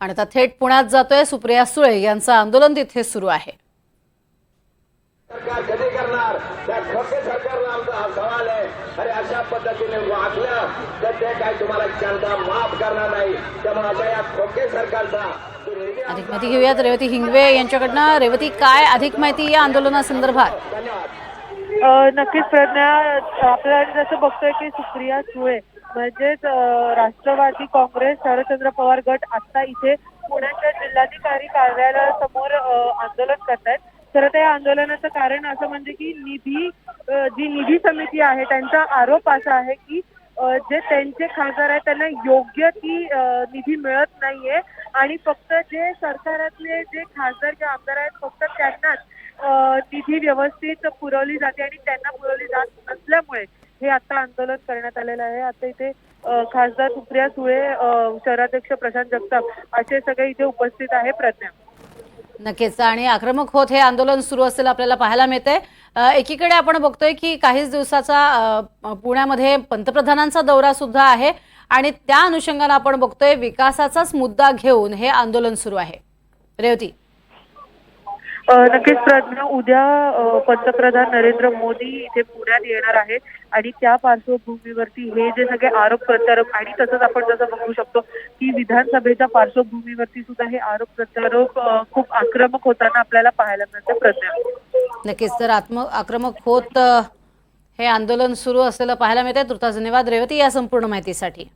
आणि आता थेट पुण्यात जातोय। सुप्रिया सुळे यांचं आंदोलन तिथे सुरू आहे। सरकार कधी करणार? त्या खोके सरकारला आमचा हा सवाल आहे। अरे अशा पद्धतीने वागलं तर ते काय तुम्हाला जनता माफ करणार नाही। त्यामुळे आता या खोके सरकारचा अधिक माहिती घेऊयात रेवती हिंगवे यांच्याकडनं। रेवती, काय अधिक माहिती या आंदोलनासंदर्भात? नक्कीच प्रज्ञा, आपल्याला जसं बघतोय की सुप्रिया सुळे म्हणजेच राष्ट्रवादी काँग्रेस शरदचंद्र पवार गट आता इथे पुण्याच्या जिल्हाधिकारी कार्यालयासमोर आंदोलन करतायत। तर त्या आंदोलनाचं कारण असं म्हणजे की जी निधी समिती आहे त्यांचा आरोप असा आहे की जे त्यांचे खासदार आहेत त्यांना योग्य ती निधी मिळत नाहीये आणि फक्त जे सरकारातले जे खासदार किंवा आमदार आहेत फक्त त्यांनाच निधी व्यवस्थित पुरवली जाते आणि त्यांना पुरवली जात नसल्यामुळे हे आता आंदोलन करण्यात आलेलं आहे। आता इथे खासदार सुप्रिया सुळे, शहराध्यक्ष प्रशांत जगताप असे सगळे इथे उपस्थित आहे। प्रज्ञा, नक्कीच, आणि आक्रमक होत हे आंदोलन सुरू असलेलं आपल्याला पाहायला मिळते। एकीकडे आपण बघतोय की काहीच दिवसाचा पुण्यामध्ये पंतप्रधानांचा दौरा सुद्धा आहे आणि त्या अनुषंगाने आपण बघतोय विकासाचाच मुद्दा घेऊन हे आंदोलन सुरू आहे। रेवती, नक्कीच प्रज्ञा, उद्या पंतप्रधान नरेंद्र मोदी इथे पुण्यात येणार आहेत आणि त्या पार्श्वभूमीवरती हे जे सगळे आरोप प्रत्यारोप आणि तसंच आपण जसं बघू शकतो की विधानसभेच्या पार्श्वभूमीवरती सुद्धा हे आरोप प्रत्यारोप खूप आक्रमक होताना आपल्याला पाहायला मिळते। प्रज्ञा, नक्कीच, तर आक्रमक होत हे आंदोलन सुरू असलेलं पाहायला मिळते। तुर्तास धन्यवाद रेवती या संपूर्ण माहितीसाठी।